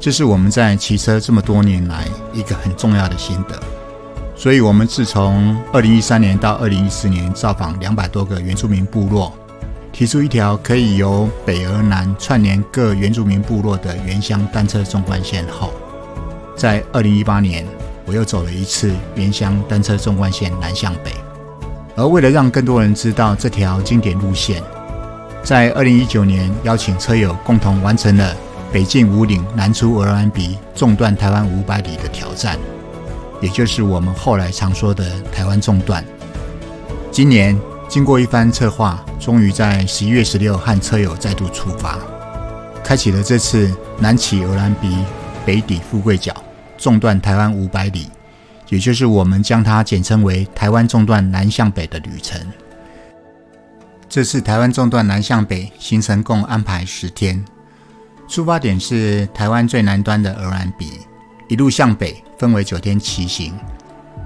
这是我们在骑车这么多年来一个很重要的心得。所以我们自从2013年到2014年造访200多个原住民部落，提出一条可以由北而南串联各原住民部落的原乡单车纵贯线后，在2018年我又走了一次原乡单车纵贯线南向北。而为了让更多人知道这条经典路线，在2019年邀请车友共同完成了北进武岭南出鹅銮鼻纵断台湾500里的挑战，也就是我们后来常说的台湾纵断。今年经过一番策划，终于在11月16和车友再度出发，开启了这次南起鹅銮鼻北抵富贵角纵断台湾500里，也就是我们将它简称为台湾纵断南向北的旅程。这次台湾纵断南向北行程共安排10天，出发点是台湾最南端的鹅銮鼻，一路向北分为9天骑行，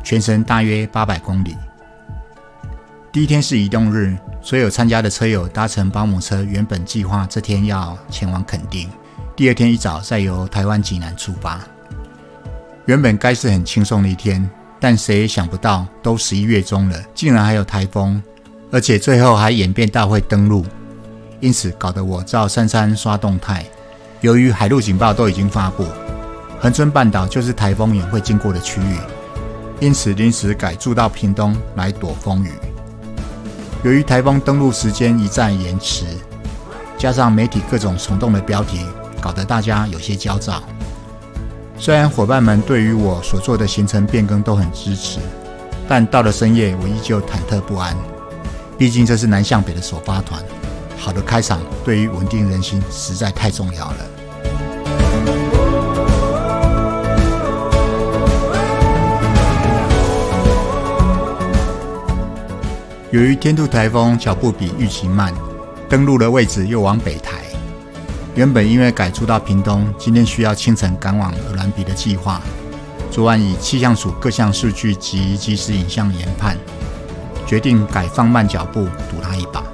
全程大约800公里。第一天是移动日，所有参加的车友搭乘保姆车，原本计划这天要前往垦丁，第二天一早再由台湾济南出发。原本该是很轻松的一天，但谁也想不到都11月中了，竟然还有台风，而且最后还演变到会登陆，因此搞得我照珊珊刷动态，由于海陆警报都已经发布，恒春半岛就是台风眼会经过的区域，因此临时改住到屏东来躲风雨。由于台风登陆时间一再延迟，加上媒体各种耸动的标题，搞得大家有些焦躁。虽然伙伴们对于我所做的行程变更都很支持，但到了深夜我依旧忐忑不安，毕竟这是南向北的首发团，好的开场对于稳定人心实在太重要了。由于天度台风脚步比预期慢，登陆的位置又往北抬，原本因为改出到屏东，今天需要清晨赶往鹅銮鼻的计划，昨晚以气象署各项数据及即时影像研判，决定改放慢脚步赌他一把。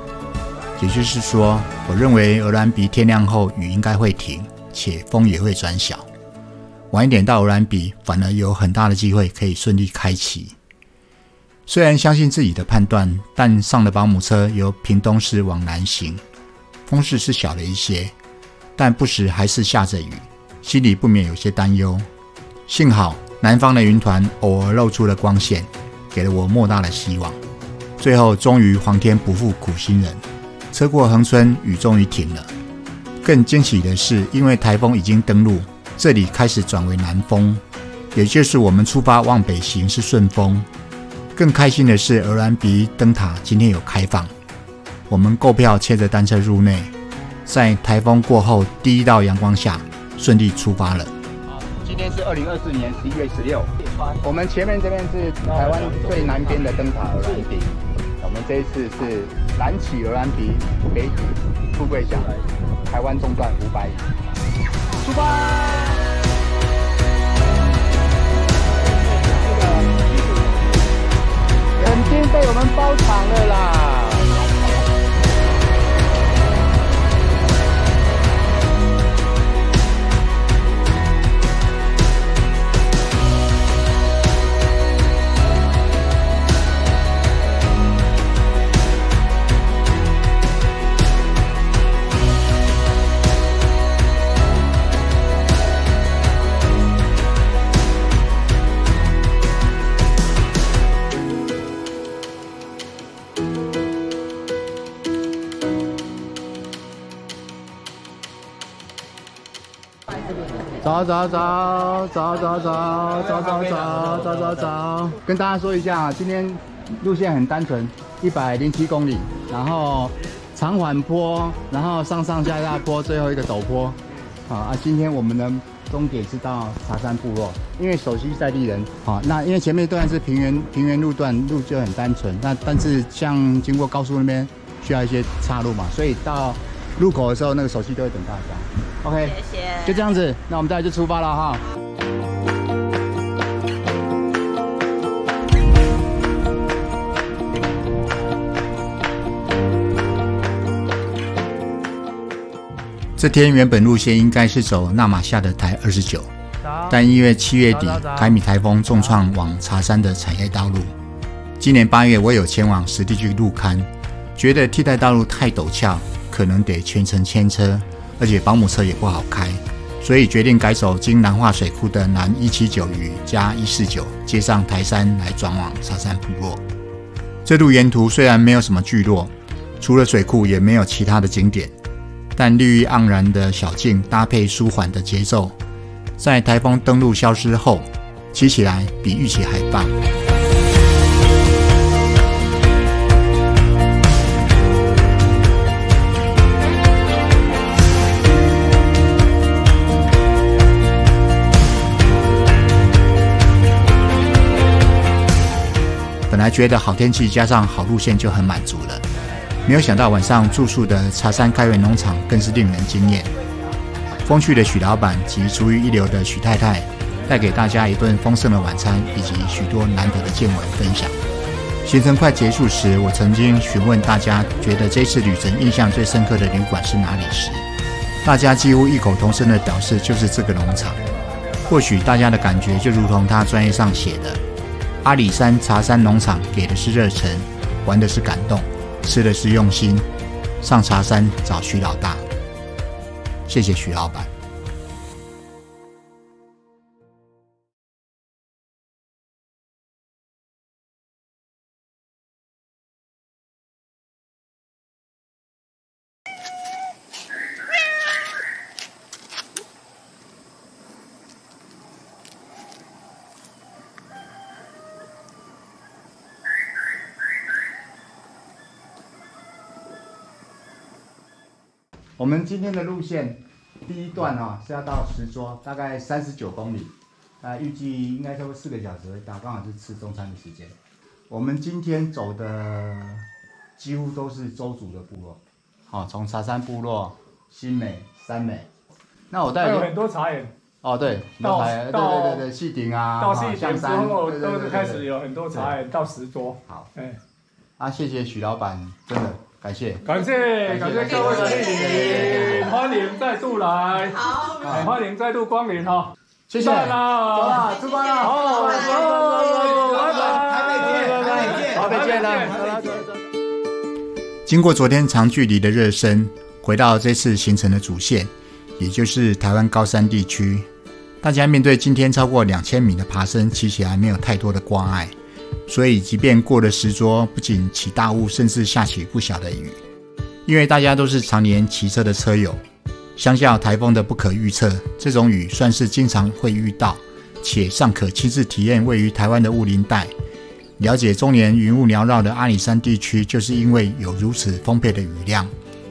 也就是说，我认为鹅銮鼻天亮后雨应该会停，且风也会转小，晚一点到鹅銮鼻反而有很大的机会可以顺利开骑。虽然相信自己的判断，但上了保姆车由屏东市往南行，风势是小了一些，但不时还是下着雨，心里不免有些担忧。幸好南方的云团偶尔露出了光线，给了我莫大的希望。最后终于皇天不负苦心人，车过恒春，雨终于停了。更惊喜的是，因为台风已经登陆，这里开始转为南风，也就是我们出发往北行是顺风。更开心的是，鹅銮鼻灯塔今天有开放，我们购票牵着单车入内，在台风过后第一道阳光下顺利出发了。今天是2024年11月16，我们前面这边是台湾最南边的灯塔鹅銮鼻，我们这一次是南起鹅銮鼻，北抵富贵角，台湾纵断500里，出发！垦丁被我们包场了啦！走，跟大家说一下，今天路线很单纯，107公里，然后长缓坡，然后上下坡，最后一个陡坡。今天我们的终点是到茶山部落，因为熟悉在地人。那因为前面一段是平原路段，路就很单纯，但是像经过高速那边需要一些岔路嘛，所以到路口的时候，那个手机都会等大家。OK， 谢谢。就这样子，那我们再来就出发了哈。这天原本路线应该是走纳马夏的台29，但因为7月底凯米台风重创往茶山的产业道路，今年8月我有前往实地去路勘，觉得替代道路太陡峭，可能得全程牵车，而且保姆车也不好开，所以决定改走经南化水库的南179与加149，接上台山来转往茶山部落。这路沿途虽然没有什么聚落，除了水库也没有其他的景点，但绿意盎然的小径搭配舒缓的节奏，在台风登陆消失后，骑起来比预期还棒。本来觉得好天气加上好路线就很满足了，没有想到晚上住宿的茶山开元农场更是令人惊艳。风趣的许老板及厨艺一流的许太太带给大家一顿丰盛的晚餐，以及许多难得的见闻分享。行程快结束时，我曾经询问大家觉得这次旅程印象最深刻的旅馆是哪里时，大家几乎异口同声的表示就是这个农场。或许大家的感觉就如同他专业上写的，阿里山茶山农场给的是热忱，玩的是感动，吃的是用心。上茶山找徐老大，谢谢徐老板。我们今天的路线第一段是要到石桌，大概39公里，预计应该差不多4个小时会到，刚好是吃中餐的时间。我们今天走的几乎都是邹族的部落，从茶山部落、新美、三美。那我带有很多茶园。对，很多茶园，对，细顶啊，到细顶之后都是开始有很多茶园到石桌。好，谢谢许老板，真的。感谢各位的莅临，欢迎再度来，好，欢迎再度光临哈，谢谢，走了，出发了，好，拜拜，台北见了，经过昨天长距离的热身，回到这次行程的主线，也就是台湾高山地区，大家面对今天超过2000米的爬升，骑起来没有太多的挂碍。所以即便过了石桌，不仅起大雾，甚至下起不小的雨。因为大家都是常年骑车的车友，相较台风的不可预测，这种雨算是经常会遇到，且尚可亲自体验位于台湾的雾林带。了解终年云雾缭绕的阿里山地区，就是因为有如此丰沛的雨量，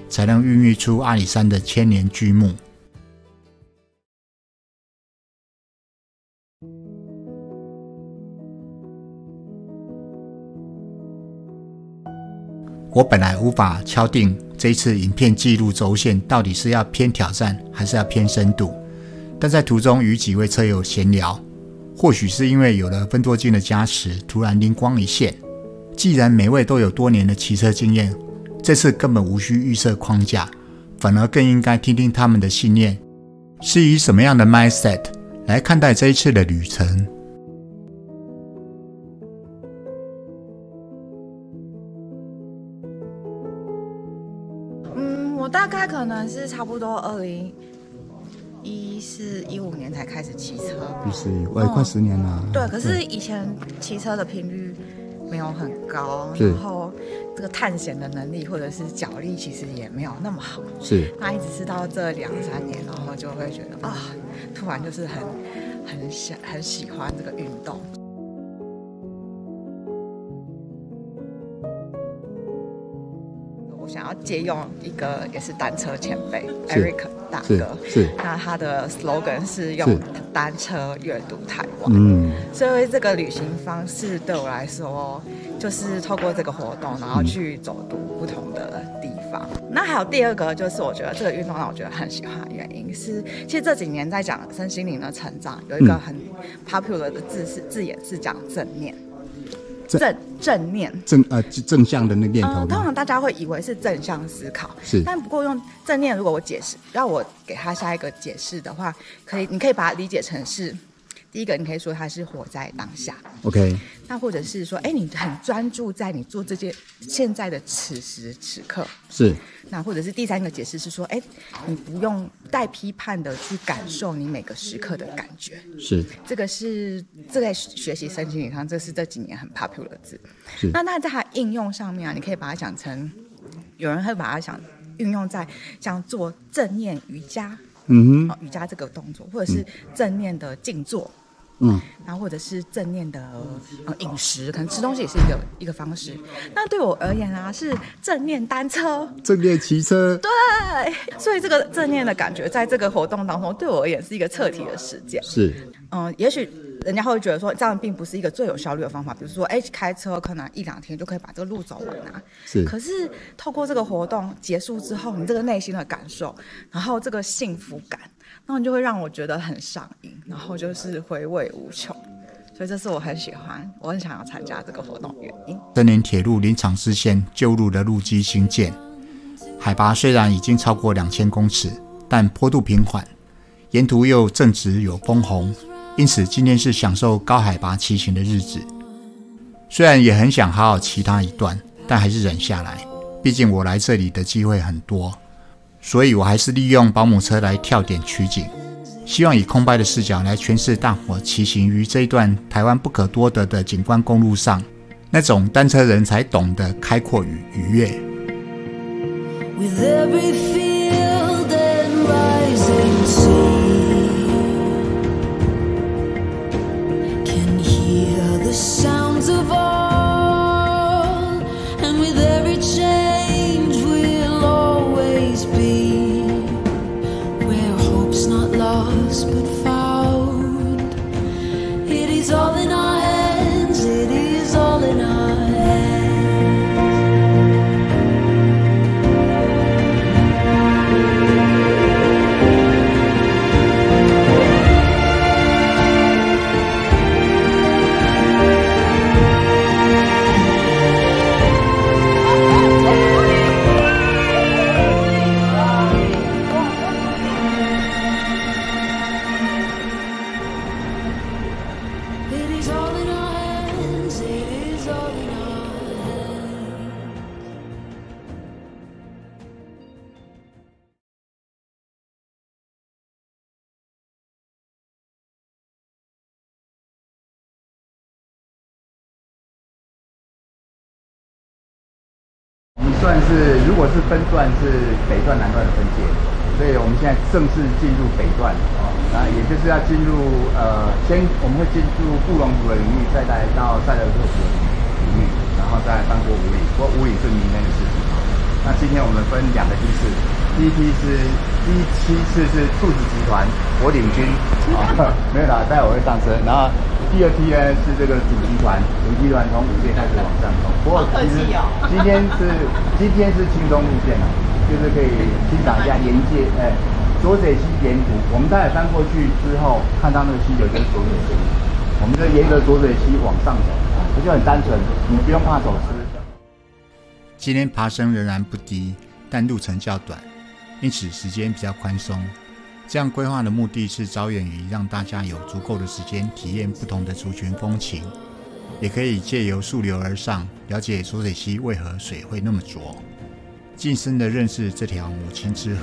才能孕育出阿里山的千年巨木。我本来无法敲定这一次影片记录轴线到底是要偏挑战还是要偏深度，但在途中与几位车友闲聊，或许是因为有了分多金的加持，突然灵光一现，既然每位都有多年的骑车经验，这次根本无需预设框架，反而更应该听听他们的信念，是以什么样的 mindset 来看待这一次的旅程。我大概可能是差不多2014、15年才开始骑车。我也快10年了。对，可是以前骑车的频率没有很高，然后这个探险的能力或者是脚力其实也没有那么好。是。那一直是到这2、3年，然后就会觉得突然就是很喜欢这个运动。想要借用一个也是单车前辈 Eric 大哥，那他的 slogan 是用单车阅读台湾，所以这个旅行方式对我来说，就是透过这个活动，然后去走读不同的地方。那还有第二个，就是我觉得这个运动让我觉得很喜欢的原因是，其实这几年在讲身心灵的成长，有一个很 popular 的字眼是讲正念。正念正向的那个念头。通常大家会以为是正向思考，是，但不过用正念，如果我解释，要我给他下一个解释的话，你可以把它理解成是。第一个，你可以说他是活在当下 ，OK。那或者是说，你很专注在你做这件现在的此时此刻，是。那或者是第三个解释是说，你不用带批判的去感受你每个时刻的感觉，是。这在学习身心灵上，这是这几年很 popular 的字。是。那在它应用上面啊，你可以把它想成，有人会把它运用在像做正念瑜伽，瑜伽这个动作，或者是正念的静坐。然后或者是正念的饮食，可能吃东西也是一个方式。那对我而言啊，是正念单车、正念骑车。对，所以这个正念的感觉，在这个活动当中，对我而言是一个彻底的实践。是，也许人家会觉得说，这样并不是一个最有效率的方法。比如说，开车可能1-2天就可以把这个路走完啊。是。可是透过这个活动结束之后，你这个内心的感受，然后这个幸福感。然后就会让我觉得很上瘾，然后就是回味无穷，所以这是我很喜欢，我很想要参加这个活动的原因。森林铁路林场支线旧路的路基兴建，海拔虽然已经超过2000公尺，但坡度平缓，沿途又正值有枫红，因此今天是享受高海拔骑行的日子。虽然也很想好好骑它一段，但还是忍下来，毕竟我来这里的机会很多。所以我还是利用保姆车来跳点取景，希望以空白的视角来诠释大伙骑行于这一段台湾不可多得的景观公路上，那种单车人才懂得开阔与愉悦。With every field and rising sea, can hear the sounds of all, and with every change we'll always be where hope's not lost but found. It is all in our hands, it is all in our hands.算是，如果是分段是北段、南段的分界，所以我们现在正式进入北段那也就是要进入我们会进入布隆族的领域，再来到塞勒特族的领域，然后再翻过五岭，不过五岭是明天的事情那今天我们分2个梯次，第7次是兔子集团，我领军没有啦，待会我会上车，然后第2梯呢是这个主集团从5线开始往上走。不过其实今天是轻松路线就是可以欣赏一下沿界浊水溪沿途。我们待会翻过去之后，看到那个溪流就是浊水溪，我们就沿着浊水溪往上走，这就很单纯，你不用怕走失。今天爬升仍然不低，但路程较短，因此时间比较宽松。这样规划的目的是着眼于让大家有足够的时间体验不同的族群风情，也可以借由溯流而上，了解浊水溪为何水会那么浊，近身的认识这条母亲之河。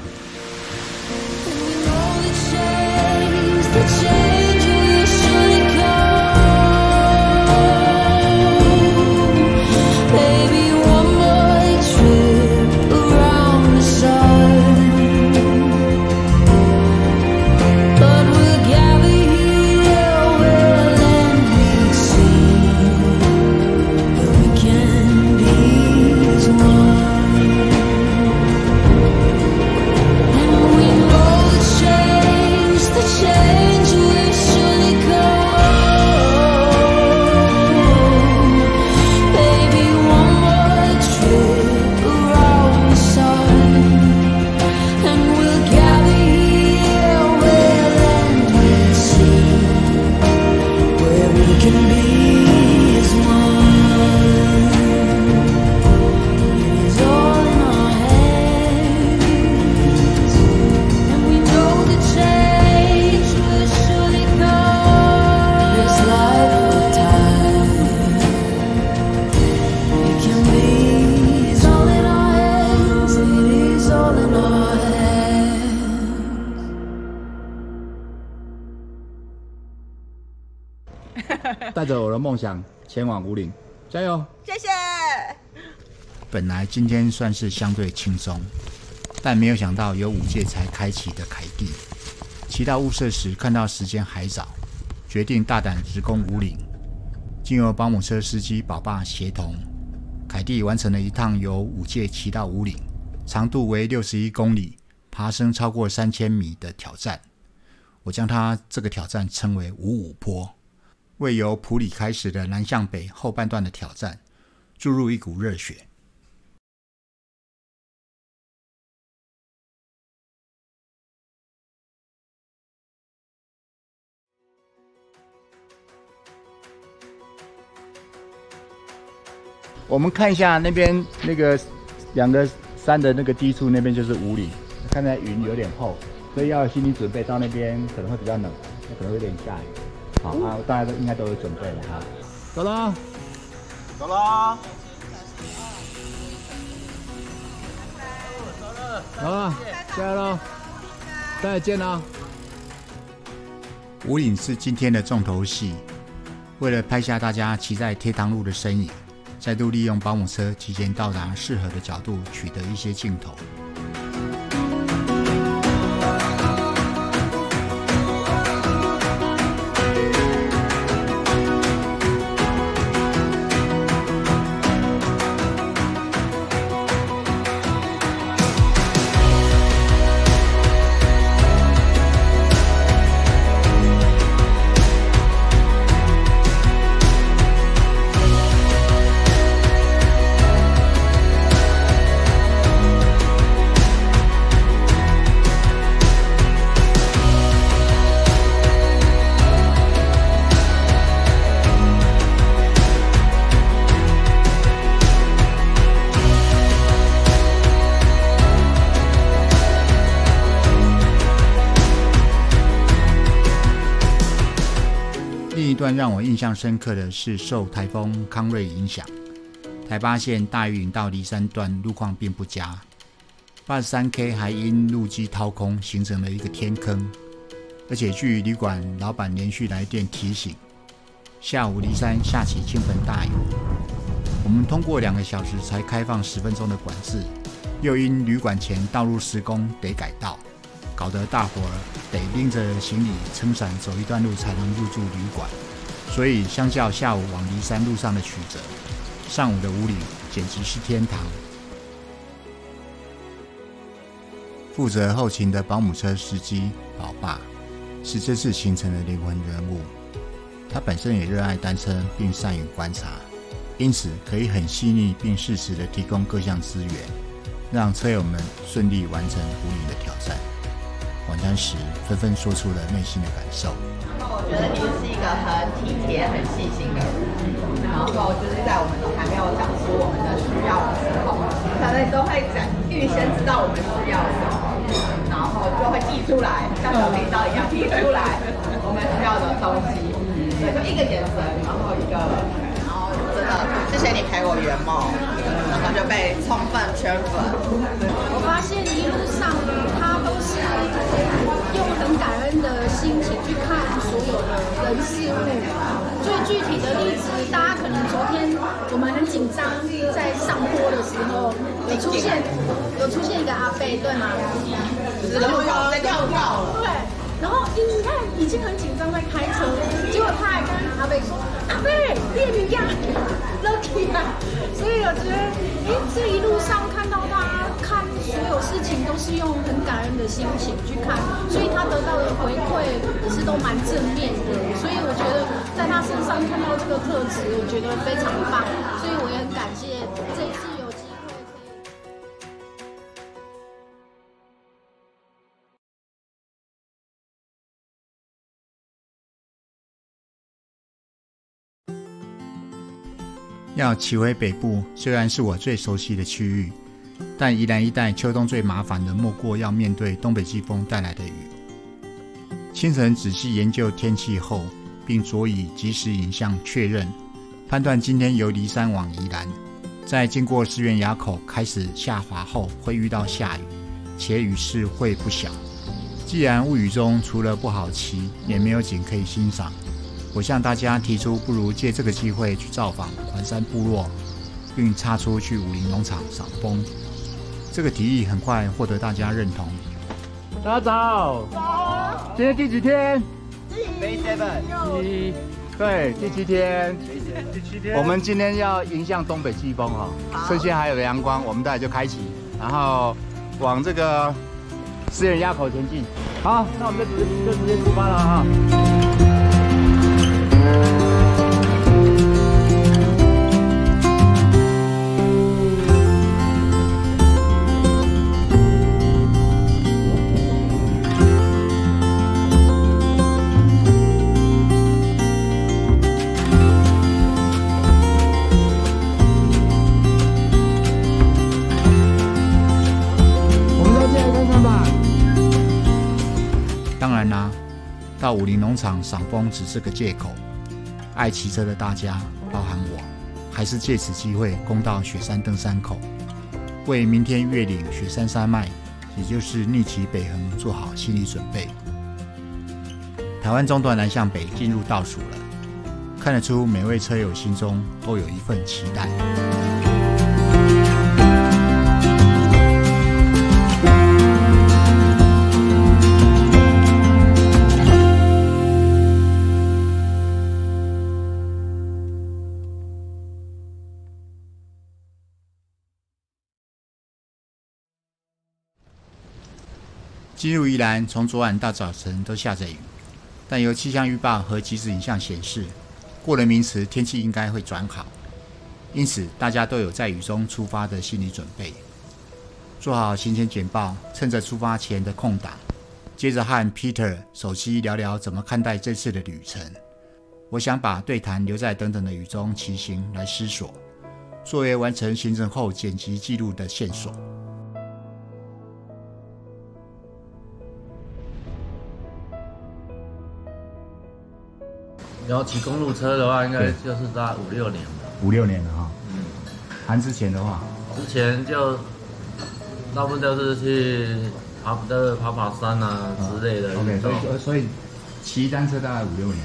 change 着我的梦想前往武岭，加油！谢谢。本来今天算是相对轻松，但没有想到有5届才开启的凯蒂，骑到雾社时看到时间还早，决定大胆直攻武岭。经由保姆车司机宝爸协同，凯蒂完成了一趟由5届骑到武岭，长度为61公里，爬升超过3000米的挑战。我将它这个挑战称为55坡，为由埔里开始的南向北后半段的挑战注入一股热血。我们看一下那边那个2个山的那个低处，那边就是武岭。看起来云有点厚，所以要有心理准备，到那边可能会比较冷，可能会有点下雨。好啊，大家都应该都有准备了哈。走了，走了，好了，加油喽！再见啦！武岭是今天的重头戏，为了拍下大家骑在贴堂路的身影，再度利用保姆车提前到达适合的角度，取得一些镜头。另一段让我印象深刻的是受台风康瑞影响，台八线大屿岭到梨山段路况并不佳， 83K 还因路基掏空形成了一个天坑，而且据旅馆老板连续来电提醒，下午梨山下起倾盆大雨，我们通过2个小时才开放10分钟的管制，又因旅馆前道路施工得改道，搞得大伙儿得拎着行李撑伞走一段路才能入住旅馆，所以相较下午往梨山路上的曲折，上午的武岭简直是天堂。负责后勤的保姆车司机宝爸是这次行程的灵魂人物，他本身也热爱单车并善于观察，因此可以很细腻并适时的提供各项资源，让车友们顺利完成武岭的挑战。晚餐时纷纷说出了内心的感受。我觉得你是一个很体贴、很细心的人，然后就是在我们都还没有讲出我们的需要的时候，可能你都会预先知道我们需要什么，然后就会递出来，像小领导一样递出来我们需要的东西。对，就一个眼神，然后真的谢谢你陪我圆梦，然后就被充分圈粉。我发现一路上他都是用很感恩的心情去看所有的人事物。最具体的例子，大家可能昨天我们很紧张，在上坡的时候有出现一个阿伯，对吗？就是路口在跳跳了。对。然后你看已经很紧张在开车，结果他还跟阿北说：“阿北，列你呀 ，lucky 啊！”所以我觉得，这一路上看到他看所有事情都是用很感恩的心情去看，所以他得到的回馈也是都蛮正面的。所以我觉得在他身上看到这个特质，我觉得非常棒。所以我也很感谢这一次有机会可以。要骑回北部，虽然是我最熟悉的区域，但宜兰一带秋冬最麻烦的莫过要面对东北季风带来的雨。清晨仔细研究天气后，并着以即时影像确认，判断今天由梨山往宜兰，在经过石原垭口开始下滑后会遇到下雨，且雨势会不小。既然雾雨中除了不好骑，也没有景可以欣赏，我向大家提出，不如借这个机会去造访环山部落，并插出去武陵农场赏枫。这个提议很快获得大家认同。大家早，早。今天第几天？Day 7。对，第7天。第7天。我们今天要迎向东北季风哈，趁现在还有阳光，我们待会就开启，然后往这个私人垭口前进。好，那我们就直接出发了哈。到武陵农场赏枫只是个借口，爱骑车的大家，包含我，还是借此机会攻到雪山登山口，为明天越岭雪山山脉，也就是逆骑北横做好心理准备。台湾中段南向北进入倒数了，看得出每位车友心中都有一份期待。进入宜兰，从昨晚到早晨都下着雨，但由气象预报和即时影像显示，过了名词，天气应该会转好，因此大家都有在雨中出发的心理准备，做好行前简报，趁着出发前的空档，接着和 Peter 手机聊聊怎么看待这次的旅程。我想把对谈留在等等的雨中骑行来思索，作为完成行程后剪辑记录的线索。然后骑公路车的话，应该就是大概5-6年了。5-6年了哈。含之前的话，之前就大部分都是去爬山啊之类的。OK， 所以骑单车大概5-6年。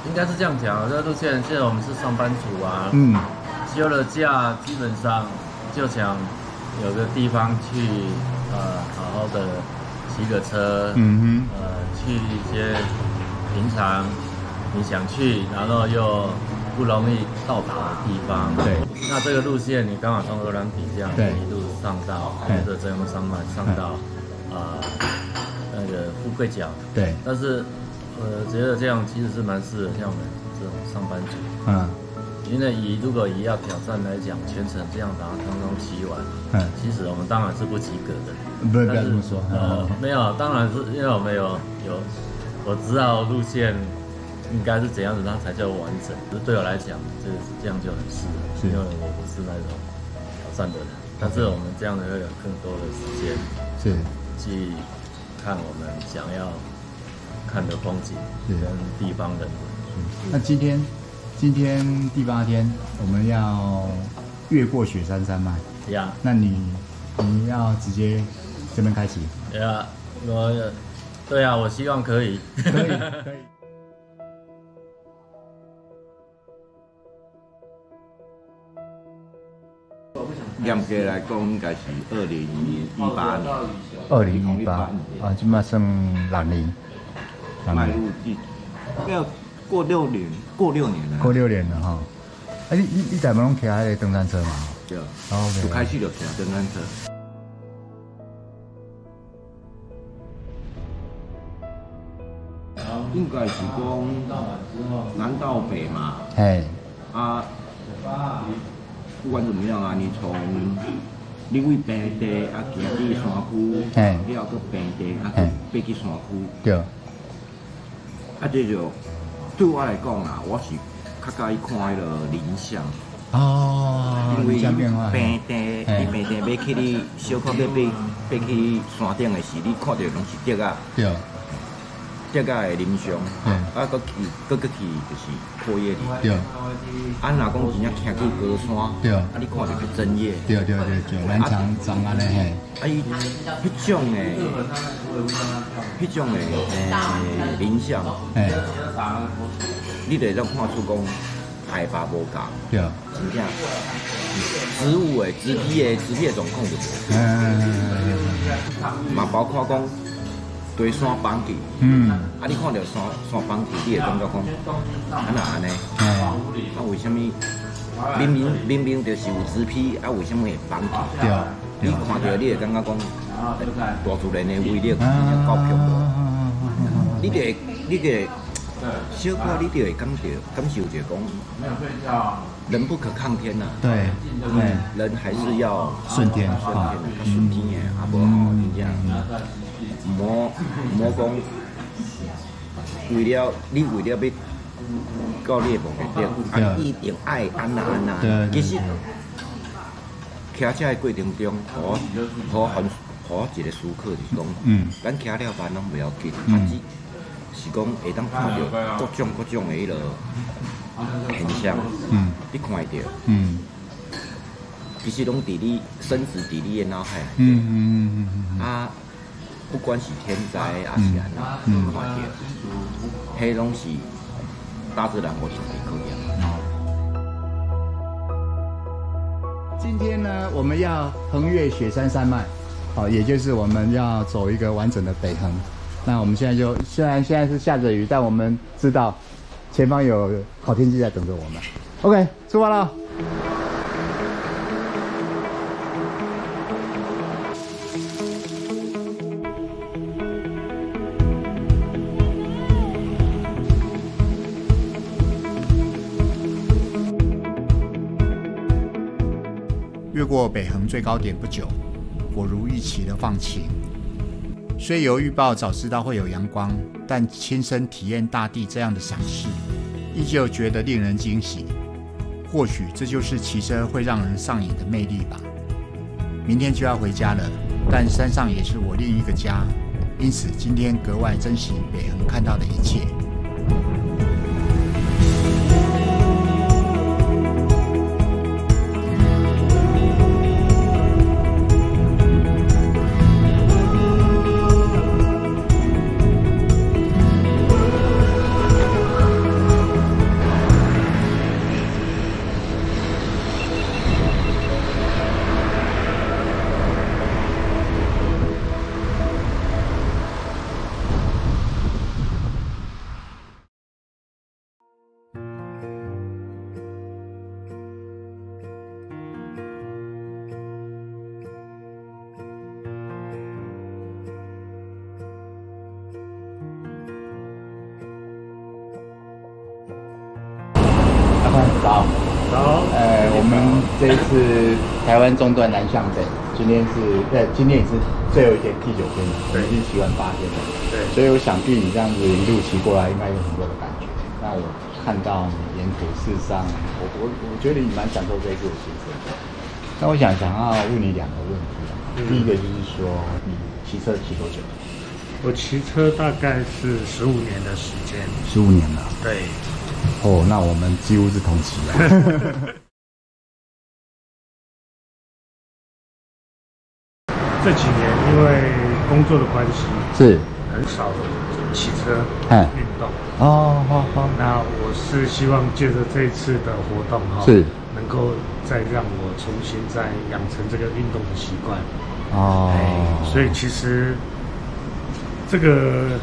应该是这样讲。这个路线现在我们是上班族啊，休了假基本上就想有个地方去。好好的骑个车，去一些平常你想去，然后又不容易到达的地方。对，那这个路线你刚好从鹅銮鼻这样一路上到沿着真龙山脉上到那个富贵角。对，但是觉得这样其实是蛮适合像我们这种上班族。因为如果要挑战来讲，全程这样把它通通骑完，其实我们当然是不及格的。不要这么说。没有，当然是因为我们有我知道路线应该是怎样子，它才叫完整。对我来讲，这样就很适合，因为我不是那种挑战的人。但是我们这样的会有更多的时间去看我们想要看的风景跟地方人文。那今天第8天，我们要越过雪山山脉。那你要直接这边开启？对啊，我希望可以。可以。严格来讲，应该是2018年。2018啊，今嘛算6年。迈入要过6年了。过6年了哈。你台湾拢骑那个登山车嘛？对。就开始就骑登山车。应该是讲南到北嘛。不管怎么样啊，你从你为平地啊行去山区，了个平地啊爬去山区。对。这就对我来讲啊，我是较喜欢看迄个林相。因为平地要去你小可要爬去山顶的时，你看到拢是竹啊。对。这个会啉上，啊，搁去就是阔叶林。对。啊，若讲真正行去高山，对。啊，你看到去针叶。对，咱常安尼嘿。啊，伊迄种林相，你得让看出讲海拔无共。对。真正植物的植被的状况就无。嘛包括讲。对山绑起，啊！你看到山绑起，你会感觉讲，安尼？啊，为什么明明就是有植被，啊，为什么会绑起？对，你看到你会感觉讲，大自然的威力真正够强大。你个小可你就会感受着讲，人不可抗天呐。对，人还是要顺天的，顺天的，啊，无吼真正。莫讲，为了要到你的目的地，啊，一定爱安那。其实，骑车的过程中，我一个思考就是讲，咱骑了慢拢不要紧，是讲会当看到各种的迄落现象，你看会到，其实拢伫你深植伫你的脑海。啊。不管是天灾还是安怎，看到，迄拢是大自然无常的考验。今天呢，我们要横越雪山山脉，也就是我们要走一个完整的北横。那我们现在虽然现在是下着雨，但我们知道前方有好天气在等着我们。OK， 出发了。越过北横最高点不久，果如预期的放晴。虽有预报早知道会有阳光，但亲身体验大地这样的赏识，依旧觉得令人惊喜。或许这就是骑车会让人上瘾的魅力吧。明天就要回家了，但山上也是我另一个家，因此今天格外珍惜北横看到的一切。早，我们这一次台湾中段南向北，今天也是最后一天第9天了，我们已经骑完8天了，对，所以我想必你这样子一路骑过来，应该有很多的感觉。那我看到你沿途事实上，我觉得你蛮享受这一次的行程。那我想要问你2个问题啊，第一个就是说，你骑车骑多久？我骑车大概是15年的时间。15年了。对。哦，那我们几乎是同期了。这几年因为工作的关系，是很少骑车运动。好。那我是希望借着这一次的活动是能够再让我重新再养成这个运动的习惯。所以其实这个。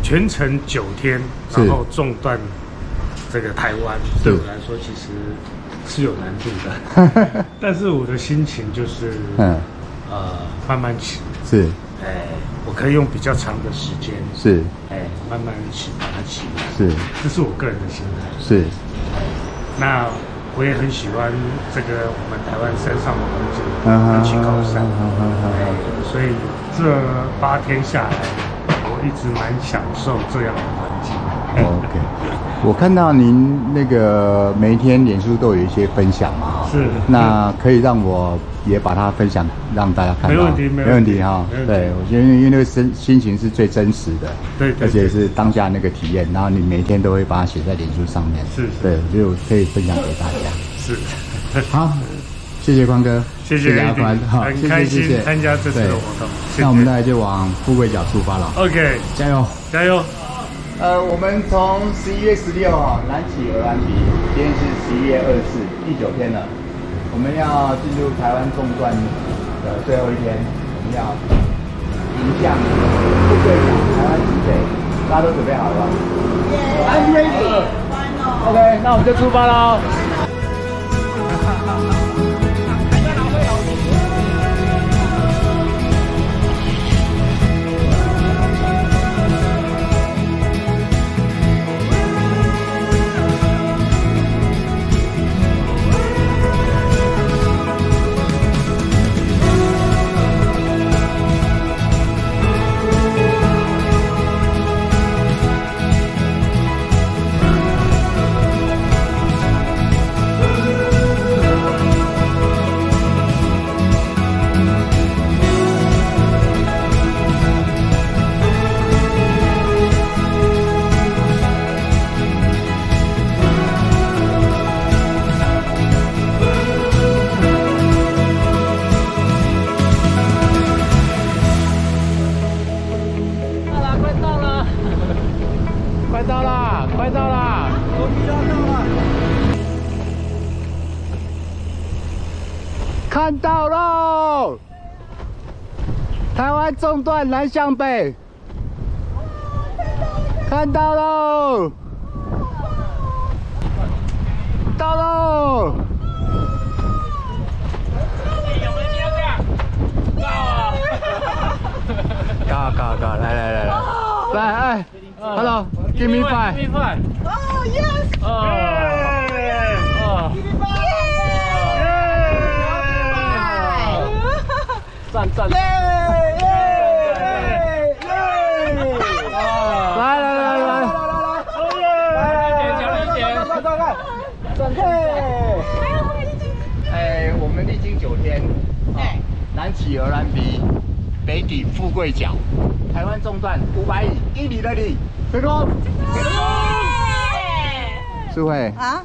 全程9天，然后纵断这个台湾，对我来说其实是有难度的。但是我的心情就是，慢慢骑。是。我可以用比较长的时间。是。慢慢骑，把它骑完。是。这是我个人的心态。是。那我也很喜欢这个我们台湾山上的环境，很起高山。所以这8天下来。我一直蛮享受这样的环境。OK，我看到您那个每一天脸书都有一些分享嘛，是，那可以让我也把它分享让大家看到，没问题，没问题哈。对，我觉得因为那个心情是最真实的，对，而且是当下那个体验，然后你每天都会把它写在脸书上面，是，对，我觉得我可以分享给大家，是，好，谢谢宽哥，谢谢阿宽，很开心参加这次的活动，那我们大家就往富贵角出发了 ，OK， 加油，加油。我们从11月16号南起鹅銮鼻，今天是11月24，第9天了。我们要进入台湾纵贯的最后一天，我们要迎向富贵角台湾极北，大家都准备好了吗？ I'm ready. OK， 那我们就出发喽。看到喽！台湾纵贯南向北，看到喽！到喽！高，来，哎 ，Hello，give me five。Oh yes。赞！来！我们历经9天，南起鹅銮鼻，北抵富贵角，台湾纵断500里，1里的里，成功！智慧啊，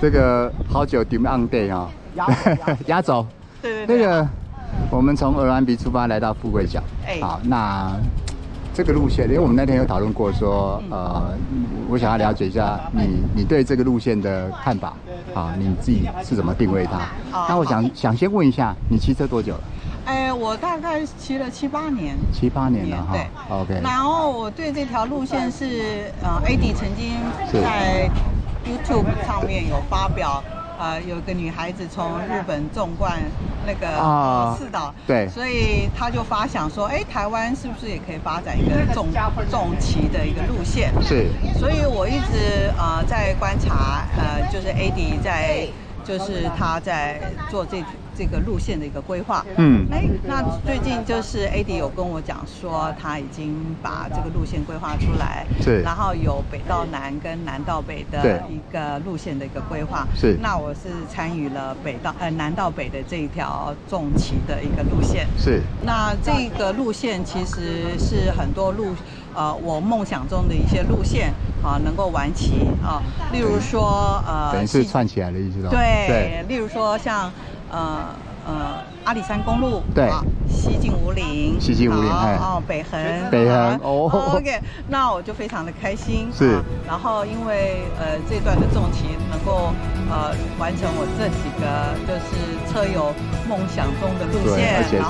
这个好久 demand day 啊，压轴。对，那个我们从鹅銮鼻出发来到富贵角，好，那这个路线，因为我们那天有讨论过说，我想要了解一下你对这个路线的看法，好，你自己是怎么定位它？那我想先问一下，你骑车多久了？我大概骑了7、8年。7、8年了哈。对 ，OK。然后我对这条路线是，AD 曾经在 YouTube 上面有发表。有个女孩子从日本纵贯那个4岛，对，所以她就发想说，台湾是不是也可以发展一个重骑的一个路线？是，所以我一直在观察，就是 AD 在，就是他在做这个路线的一个规划。那最近就是 AD 有跟我讲说，他已经把这个路线规划出来，是，然后有北到南跟南到北的一个路线的一个规划。是，那我是参与了南到北的这一条重骑的一个路线。是，那这个路线其实是很多我梦想中的一些路线能够完齐例如说等于是串起来的意思咯。对，例如说像阿里山公路，对，西进武岭，北横，OK， 那我就非常的开心，是。然后因为这段的重骑能够完成我这几个就是车友梦想中的路线，而且是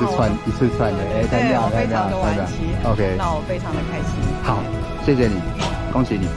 一次串的，对，我非常的完齐 ，OK， 那我非常的开心。好，谢谢你，恭喜你。